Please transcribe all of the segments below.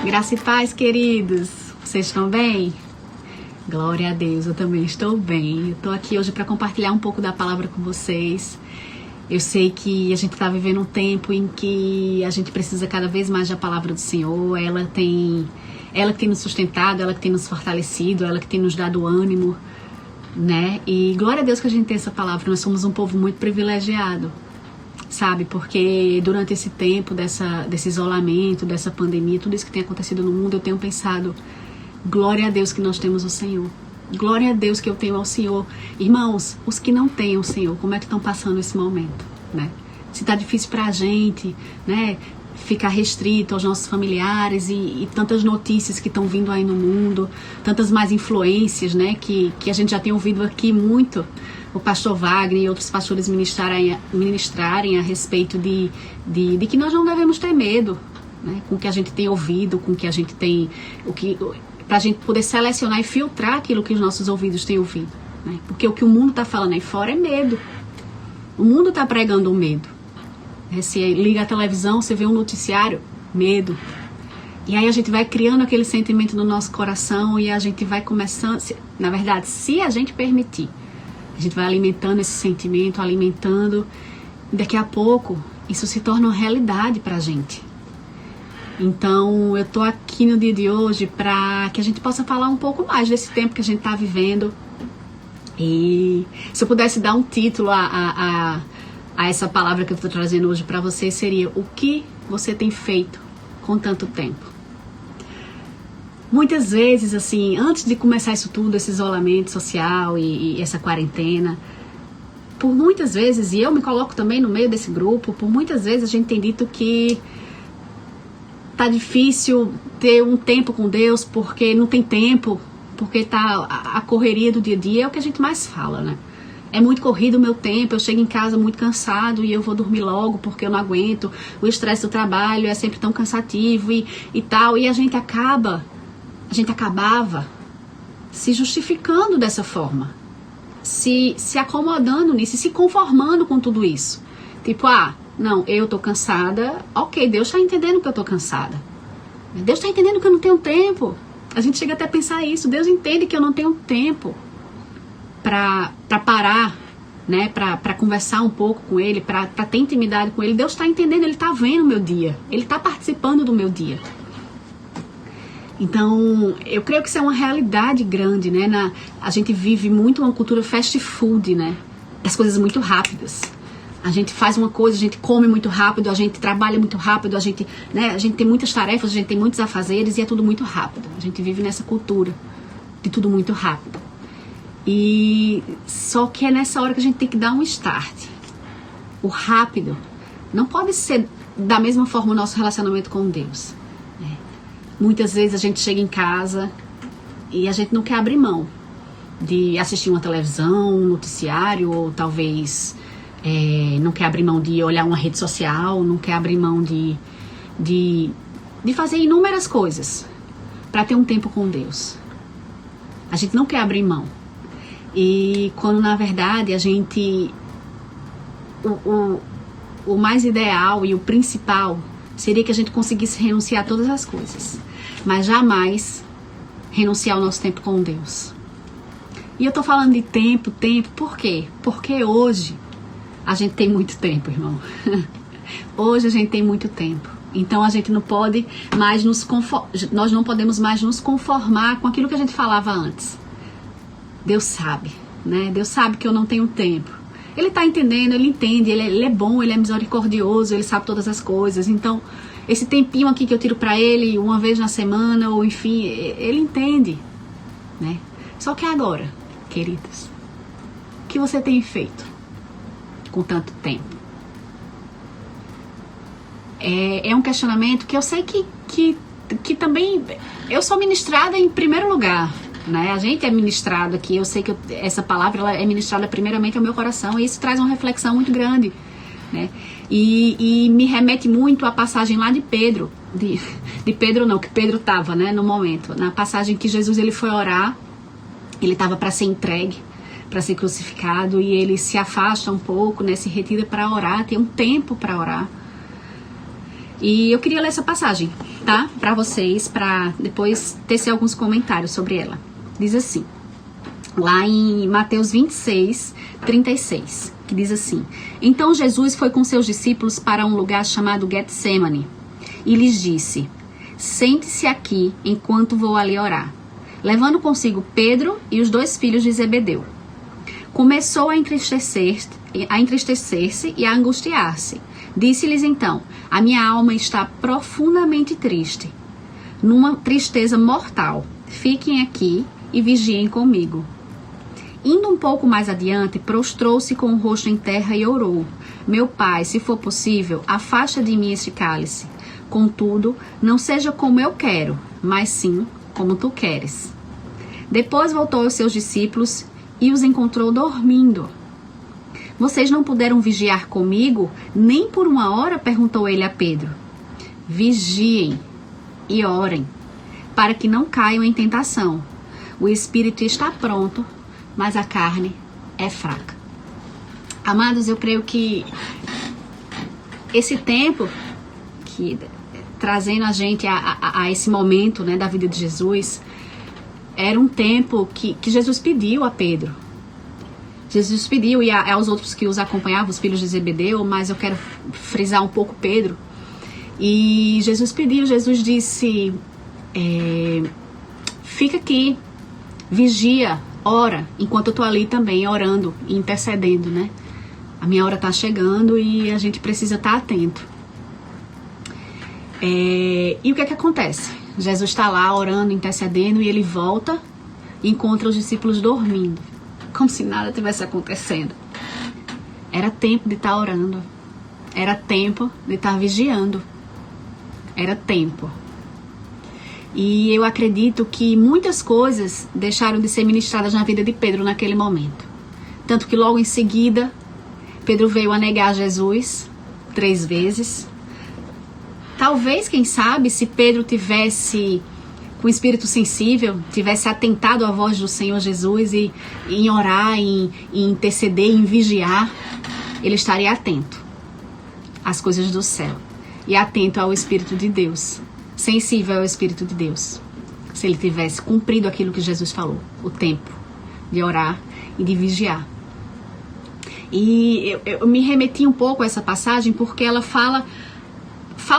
Graça e paz, queridos. Vocês estão bem? Glória a Deus, eu também estou bem. Eu estou aqui hoje para compartilhar um pouco da palavra com vocês. Eu sei que a gente está vivendo um tempo em que a gente precisa cada vez mais da palavra do Senhor. Ela que tem nos sustentado, ela que tem nos fortalecido, ela que tem nos dado ânimo, né? E glória a Deus que a gente tem essa palavra. Nós somos um povo muito privilegiado, sabe? Porque durante esse tempo desse isolamento, dessa pandemia, tudo isso que tem acontecido no mundo, eu tenho pensado, glória a Deus que nós temos o Senhor. Glória a Deus que eu tenho ao Senhor. Irmãos, os que não têm o Senhor, como é que estão passando esse momento, né? Se tá difícil pra gente, né, ficar restrito aos nossos familiares e tantas notícias que estão vindo aí no mundo, tantas mais influências, né, que a gente já tem ouvido aqui muito, o pastor Wagner e outros pastores ministrarem a respeito de que nós não devemos ter medo, né, com o que a gente tem ouvido, com o que a gente tem, para a gente poder selecionar e filtrar aquilo que os nossos ouvidos têm ouvido, né? Porque o que o mundo está falando aí fora é medo. O mundo está pregando o medo. Você liga a televisão, você vê um noticiário, medo. E aí a gente vai criando aquele sentimento no nosso coração e a gente vai começando, na verdade, se a gente permitir, a gente vai alimentando esse sentimento, alimentando, e daqui a pouco isso se torna uma realidade pra gente. Então eu tô aqui no dia de hoje para que a gente possa falar um pouco mais desse tempo que a gente tá vivendo. E se eu pudesse dar um título a essa palavra que eu tô trazendo hoje para você, seria: o que você tem feito com tanto tempo? Muitas vezes, assim, antes de começar isso tudo, esse isolamento social e essa quarentena, por muitas vezes, e eu me coloco também no meio desse grupo, por muitas vezes a gente tem dito que tá difícil ter um tempo com Deus porque não tem tempo, porque tá a correria do dia a dia, é o que a gente mais fala, né? É muito corrido o meu tempo, eu chego em casa muito cansado e eu vou dormir logo porque eu não aguento, o estresse do trabalho é sempre tão cansativo e tal, e a gente acabava se justificando dessa forma, se acomodando nisso, se conformando com tudo isso. Tipo, não, eu tô cansada, ok, Deus tá entendendo que eu tô cansada. Deus tá entendendo que eu não tenho tempo. A gente chega até a pensar isso, Deus entende que eu não tenho tempo pra parar, né, pra conversar um pouco com Ele, pra ter intimidade com Ele. Deus tá entendendo, Ele tá vendo o meu dia, Ele tá participando do meu dia. Então, eu creio que isso é uma realidade grande, né? A gente vive muito uma cultura fast food, né? As coisas muito rápidas. A gente faz uma coisa, a gente come muito rápido, a gente trabalha muito rápido, a gente tem muitas tarefas, a gente tem muitos afazeres e é tudo muito rápido. A gente vive nessa cultura de tudo muito rápido. E só que é nessa hora que a gente tem que dar um start. O rápido não pode ser da mesma forma o nosso relacionamento com Deus, né? Muitas vezes a gente chega em casa e a gente não quer abrir mão de assistir uma televisão, um noticiário, ou talvez não quer abrir mão de olhar uma rede social, não quer abrir mão de fazer inúmeras coisas para ter um tempo com Deus. A gente não quer abrir mão. E quando na verdade a gente o mais ideal e o principal seria que a gente conseguisse renunciar a todas as coisas, mas jamais renunciar ao nosso tempo com Deus. E eu tô falando de tempo, por quê? Porque hoje a gente tem muito tempo, irmão. Hoje a gente tem muito tempo. Então a gente não pode mais nós não podemos mais nos conformar com aquilo que a gente falava antes. Deus sabe, né? Deus sabe que eu não tenho tempo. Ele tá entendendo, ele entende, ele é bom, ele é misericordioso, ele sabe todas as coisas. Então, esse tempinho aqui que eu tiro pra ele uma vez na semana, ou enfim, ele entende, né? Só que agora, queridos, o que você tem feito com tanto tempo? É um questionamento que eu sei que também eu sou ministrada em primeiro lugar, né? A gente é ministrado aqui, eu sei que essa palavra ela é ministrada primeiramente ao meu coração, e isso traz uma reflexão muito grande, né? E me remete muito à passagem lá de Pedro, de Pedro não, que Pedro estava, né, no momento, na passagem que Jesus ele foi orar, ele estava para ser entregue, para ser crucificado, e ele se afasta um pouco, né, se retira para orar, tem um tempo para orar. E eu queria ler essa passagem, tá? Para vocês, para depois tecer alguns comentários sobre ela. Diz assim, lá em Mateus 26, 36, que diz assim: Então Jesus foi com seus discípulos para um lugar chamado Getsemane e lhes disse: Sente-se aqui enquanto vou ali orar. Levando consigo Pedro e os 2 filhos de Zebedeu. Começou a entristecer-se e a angustiar-se. Disse-lhes então: A minha alma está profundamente triste, numa tristeza mortal. Fiquem aqui e vigiem comigo. Indo um pouco mais adiante, prostrou-se com o rosto em terra e orou: Meu pai, se for possível, afasta de mim este cálice. Contudo, não seja como eu quero, mas sim como tu queres. Depois voltou aos seus discípulos e os encontrou dormindo. Vocês não puderam vigiar comigo nem por 1 hora? Perguntou ele a Pedro. Vigiem e orem, para que não caiam em tentação. O espírito está pronto, mas a carne é fraca. Amados, eu creio que esse tempo, que trazendo a gente a esse momento, né, da vida de Jesus, era um tempo que Jesus pediu a Pedro. Jesus pediu, e aos outros que os acompanhavam, os filhos de Zebedeu, mas eu quero frisar um pouco Pedro. E Jesus pediu, Jesus disse, fica aqui, vigia, ora, enquanto eu tô ali também orando e intercedendo, né? A minha hora tá chegando e a gente precisa estar atento. E o que é que acontece? Jesus está lá orando, intercedendo, e ele volta e encontra os discípulos dormindo, como se nada tivesse acontecendo. Era tempo de estar orando, era tempo de estar vigiando, era tempo. E eu acredito que muitas coisas deixaram de ser ministradas na vida de Pedro naquele momento. Tanto que logo em seguida, Pedro veio a negar Jesus 3 vezes. Talvez, quem sabe, se Pedro tivesse com o espírito sensível, tivesse atentado à voz do Senhor Jesus e em orar, em interceder, em vigiar, ele estaria atento às coisas do céu e atento ao Espírito de Deus, sensível ao Espírito de Deus. Se ele tivesse cumprido aquilo que Jesus falou, o tempo de orar e de vigiar. E eu me remeti um pouco a essa passagem porque ela fala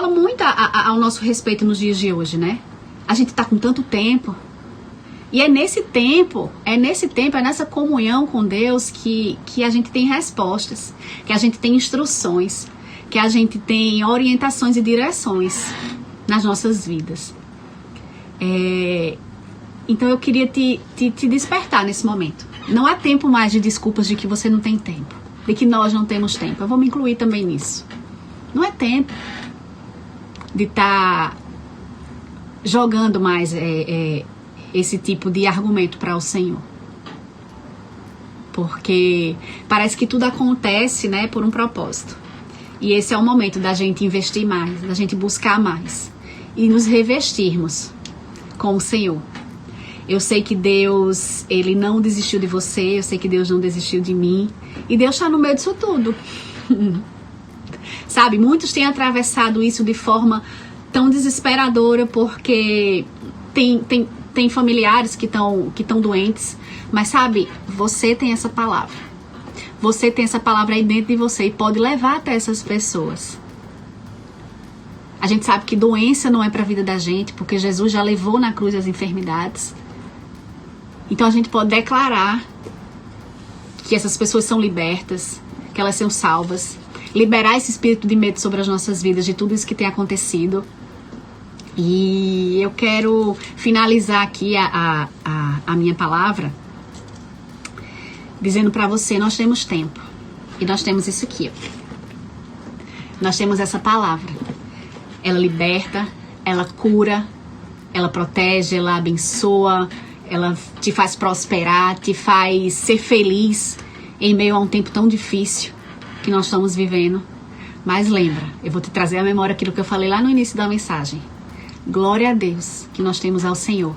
muito ao nosso respeito nos dias de hoje, né? A gente tá com tanto tempo. E é nessa comunhão com Deus que a gente tem respostas, que a gente tem instruções, que a gente tem orientações e direções nas nossas vidas. Então eu queria te despertar nesse momento. Não há tempo mais de desculpas de que você não tem tempo, de que nós não temos tempo. Eu vou me incluir também nisso. Não é tempo de estar jogando mais esse tipo de argumento para o Senhor. Porque parece que tudo acontece, né, por um propósito. E esse é o momento da gente investir mais, da gente buscar mais e nos revestirmos com o Senhor. Eu sei que Deus, Ele não desistiu de você, eu sei que Deus não desistiu de mim. E Deus está no meio disso tudo. Sabe, muitos têm atravessado isso de forma tão desesperadora porque tem familiares que estão doentes. Mas sabe, você tem essa palavra. Você tem essa palavra aí dentro de você e pode levar até essas pessoas. A gente sabe que doença não é para a vida da gente, porque Jesus já levou na cruz as enfermidades. Então a gente pode declarar que essas pessoas são libertas, que elas são salvas. Liberar esse espírito de medo sobre as nossas vidas, de tudo isso que tem acontecido. E eu quero finalizar aqui a minha palavra dizendo para você, nós temos tempo. E nós temos isso aqui, ó. Nós temos essa palavra. Ela liberta, ela cura, ela protege, ela abençoa, ela te faz prosperar, te faz ser feliz em meio a um tempo tão difícil que nós estamos vivendo. Mas lembra, eu vou te trazer à memória aquilo que eu falei lá no início da mensagem. Glória a Deus que nós temos ao Senhor.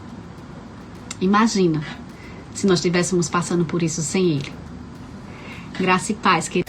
Imagina se nós estivéssemos passando por isso sem Ele. Graça e paz, querido.